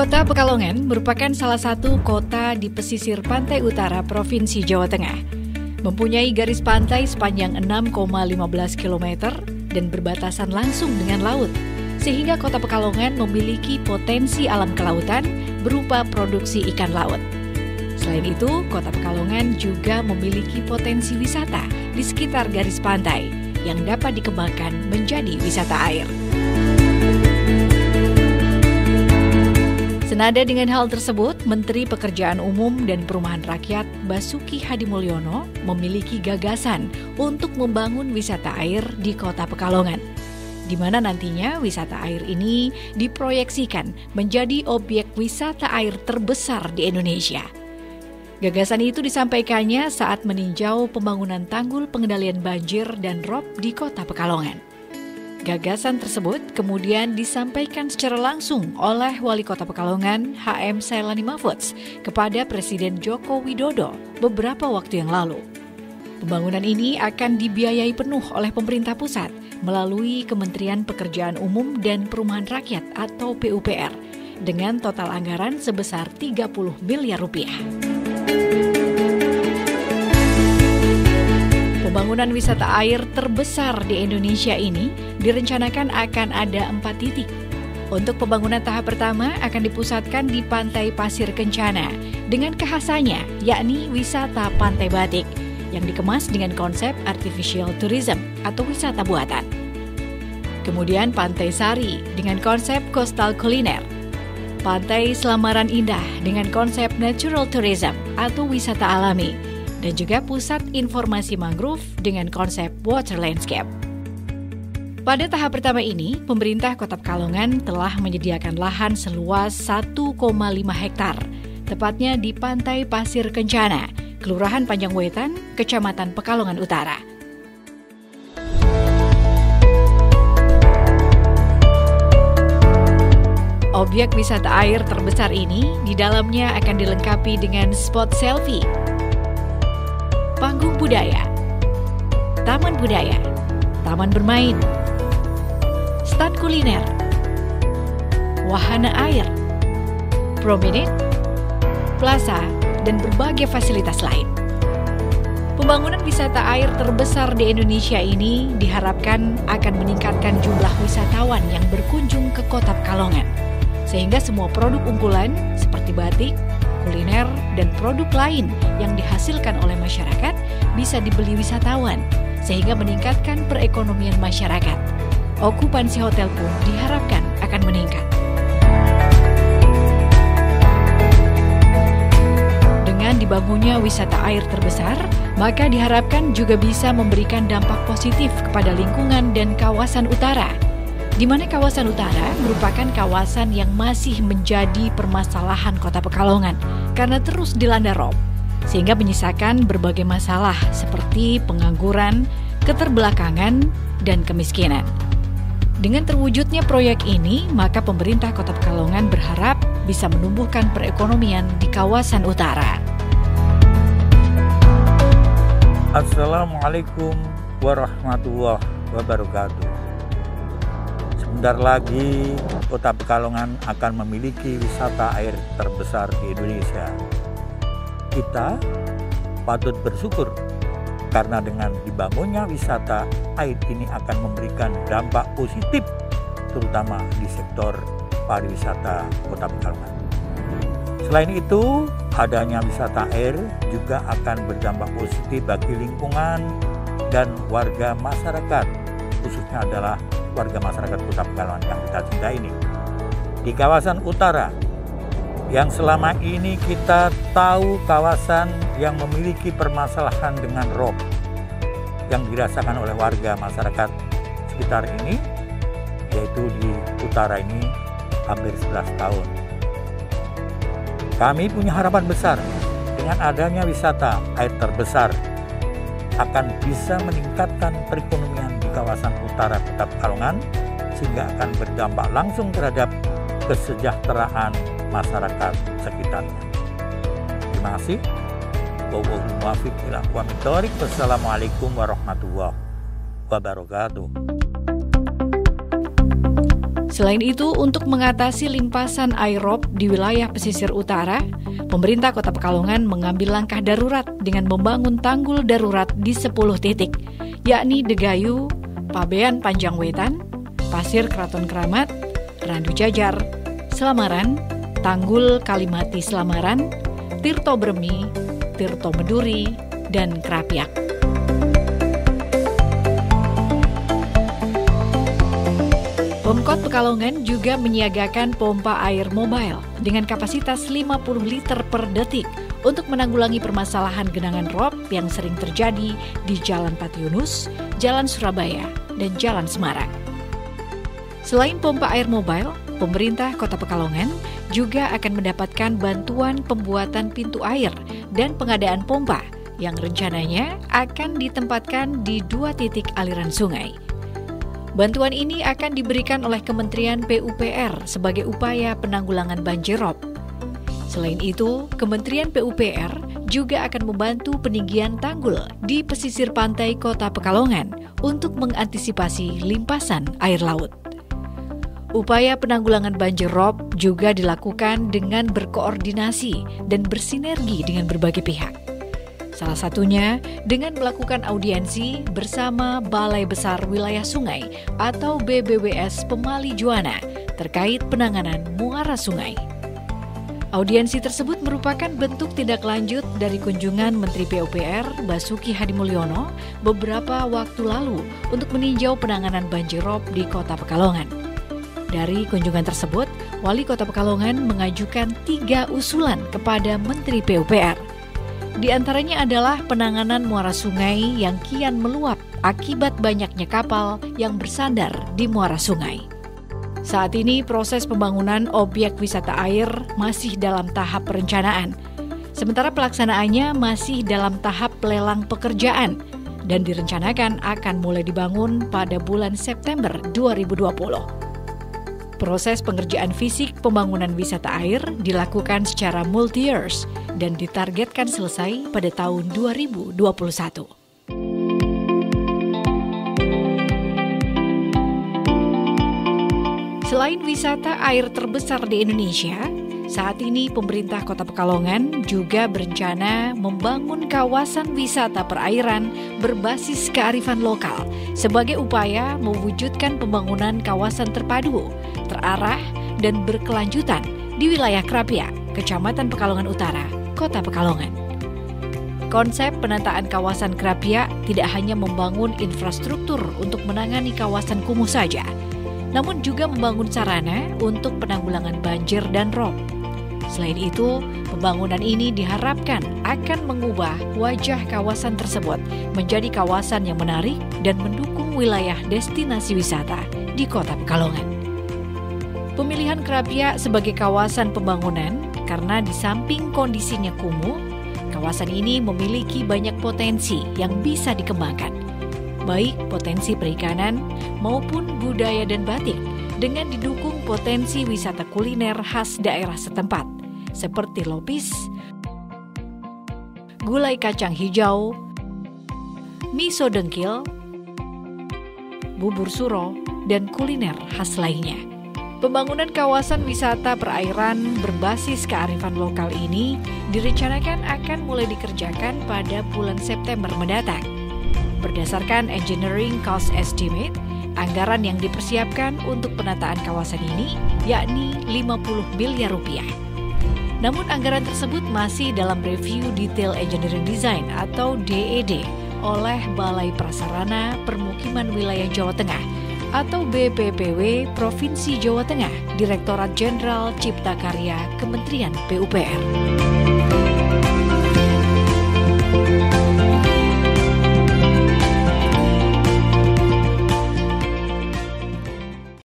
Kota Pekalongan merupakan salah satu kota di pesisir pantai utara Provinsi Jawa Tengah. Mempunyai garis pantai sepanjang 6,15 km dan berbatasan langsung dengan laut, sehingga Kota Pekalongan memiliki potensi alam kelautan berupa produksi ikan laut. Selain itu, Kota Pekalongan juga memiliki potensi wisata di sekitar garis pantai yang dapat dikembangkan menjadi wisata air. Senada dengan hal tersebut, Menteri Pekerjaan Umum dan Perumahan Rakyat Basuki Hadimulyono memiliki gagasan untuk membangun wisata air di Kota Pekalongan, di mana nantinya wisata air ini diproyeksikan menjadi objek wisata air terbesar di Indonesia. Gagasan itu disampaikannya saat meninjau pembangunan tanggul pengendalian banjir dan rob di Kota Pekalongan. Gagasan tersebut kemudian disampaikan secara langsung oleh Wali Kota Pekalongan HM Sailani Mahfudz kepada Presiden Joko Widodo beberapa waktu yang lalu. Pembangunan ini akan dibiayai penuh oleh pemerintah pusat melalui Kementerian Pekerjaan Umum dan Perumahan Rakyat atau PUPR dengan total anggaran sebesar 30 miliar rupiah. Pembangunan wisata air terbesar di Indonesia ini direncanakan akan ada 4 titik. Untuk pembangunan tahap pertama akan dipusatkan di Pantai Pasir Kencana dengan kekhasannya yakni wisata pantai batik yang dikemas dengan konsep artificial tourism atau wisata buatan. Kemudian Pantai Sari dengan konsep coastal kuliner. Pantai Selamaran Indah dengan konsep natural tourism atau wisata alami. Dan juga pusat informasi mangrove dengan konsep water landscape. Pada tahap pertama ini, pemerintah Kota Pekalongan telah menyediakan lahan seluas 1,5 hektar, tepatnya di Pantai Pasir Kencana, Kelurahan Panjangwetan, Kecamatan Pekalongan Utara. Objek wisata air terbesar ini di dalamnya akan dilengkapi dengan spot selfie, panggung budaya, taman budaya, taman bermain, stand kuliner, wahana air, promenade, plaza, dan berbagai fasilitas lain. Pembangunan wisata air terbesar di Indonesia ini diharapkan akan meningkatkan jumlah wisatawan yang berkunjung ke Kota Pekalongan, sehingga semua produk unggulan seperti batik, kuliner, dan produk lain yang dihasilkan oleh masyarakat bisa dibeli wisatawan, sehingga meningkatkan perekonomian masyarakat. Okupansi hotel pun diharapkan akan meningkat. Dengan dibangunnya wisata air terbesar, maka diharapkan juga bisa memberikan dampak positif kepada lingkungan dan kawasan utara, di mana kawasan utara merupakan kawasan yang masih menjadi permasalahan Kota Pekalongan karena terus dilanda rob, sehingga menyisakan berbagai masalah seperti pengangguran, keterbelakangan, dan kemiskinan. Dengan terwujudnya proyek ini, maka pemerintah Kota Pekalongan berharap bisa menumbuhkan perekonomian di kawasan utara. Assalamualaikum warahmatullahi wabarakatuh. Sebentar lagi Kota Pekalongan akan memiliki wisata air terbesar di Indonesia. Kita patut bersyukur karena dengan dibangunnya wisata air ini akan memberikan dampak positif terutama di sektor pariwisata Kota Pekalongan. Selain itu, adanya wisata air juga akan berdampak positif bagi lingkungan dan warga masyarakat, khususnya adalah warga masyarakat Kota Pekalongan yang kita cintai ini. Di kawasan utara, yang selama ini kita tahu kawasan yang memiliki permasalahan dengan rob yang dirasakan oleh warga masyarakat sekitar ini, yaitu di utara ini hampir 11 tahun. Kami punya harapan besar dengan adanya wisata air terbesar akan bisa meningkatkan perekonomian di kawasan utara Kota Pekalongan sehingga akan berdampak langsung terhadap kesejahteraan masyarakat sekitarnya. Terima kasih. Wallahul muwaffiq ila aqwamit thoriq. Wassalamualaikum warahmatullahi wabarakatuh. Selain itu, untuk mengatasi limpasan air rob di wilayah pesisir utara, pemerintah Kota Pekalongan mengambil langkah darurat dengan membangun tanggul darurat di 10 titik, yakni Degayu, Pabean Panjang Wetan, Pasir Keraton Keramat, Randu Jajar, Selamaran, Tanggul Kalimati Selamaran, Tirto Bremi, Tirto Meduri, dan Krapiak. Pemkot Pekalongan juga menyiagakan pompa air mobile dengan kapasitas 50 liter per detik untuk menanggulangi permasalahan genangan rob yang sering terjadi di Jalan Patiunus, Jalan Surabaya, dan Jalan Semarang. Selain pompa air mobile, pemerintah Kota Pekalongan juga akan mendapatkan bantuan pembuatan pintu air dan pengadaan pompa yang rencananya akan ditempatkan di 2 titik aliran sungai. Bantuan ini akan diberikan oleh Kementerian PUPR sebagai upaya penanggulangan banjir rob. Selain itu, Kementerian PUPR juga akan membantu peninggian tanggul di pesisir pantai Kota Pekalongan untuk mengantisipasi limpasan air laut. Upaya penanggulangan banjir rob juga dilakukan dengan berkoordinasi dan bersinergi dengan berbagai pihak. Salah satunya dengan melakukan audiensi bersama Balai Besar Wilayah Sungai atau BBWS Pemali Juwana terkait penanganan muara sungai. Audiensi tersebut merupakan bentuk tindak lanjut dari kunjungan Menteri PUPR Basuki Hadimulyono beberapa waktu lalu untuk meninjau penanganan banjir rob di Kota Pekalongan. Dari kunjungan tersebut, Wali Kota Pekalongan mengajukan 3 usulan kepada Menteri PUPR. Di antaranya adalah penanganan muara sungai yang kian meluap akibat banyaknya kapal yang bersandar di muara sungai. Saat ini proses pembangunan objek wisata air masih dalam tahap perencanaan, sementara pelaksanaannya masih dalam tahap lelang pekerjaan dan direncanakan akan mulai dibangun pada bulan September 2020. Proses pengerjaan fisik pembangunan wisata air dilakukan secara multi-years dan ditargetkan selesai pada tahun 2021. Selain wisata air terbesar di Indonesia, saat ini pemerintah Kota Pekalongan juga berencana membangun kawasan wisata perairan berbasis kearifan lokal sebagai upaya mewujudkan pembangunan kawasan terpadu, terarah, dan berkelanjutan di wilayah Krapiak, Kecamatan Pekalongan Utara, Kota Pekalongan. Konsep penataan kawasan Krapiak tidak hanya membangun infrastruktur untuk menangani kawasan kumuh saja, namun juga membangun sarana untuk penanggulangan banjir dan rob. Selain itu, pembangunan ini diharapkan akan mengubah wajah kawasan tersebut menjadi kawasan yang menarik dan mendukung wilayah destinasi wisata di Kota Pekalongan. Pemilihan Krapiak sebagai kawasan pembangunan karena di samping kondisinya kumuh, kawasan ini memiliki banyak potensi yang bisa dikembangkan, baik potensi perikanan maupun budaya dan batik, dengan didukung potensi wisata kuliner khas daerah setempat, seperti lopis, gulai kacang hijau, miso dengkil, bubur suro, dan kuliner khas lainnya. Pembangunan kawasan wisata perairan berbasis kearifan lokal ini direncanakan akan mulai dikerjakan pada bulan September mendatang. Berdasarkan engineering cost estimate, anggaran yang dipersiapkan untuk penataan kawasan ini yakni 50 miliar rupiah. Namun anggaran tersebut masih dalam review detail engineering design atau DED oleh Balai Prasarana Permukiman Wilayah Jawa Tengah atau BPPW Provinsi Jawa Tengah, Direktorat Jenderal Cipta Karya Kementerian PUPR.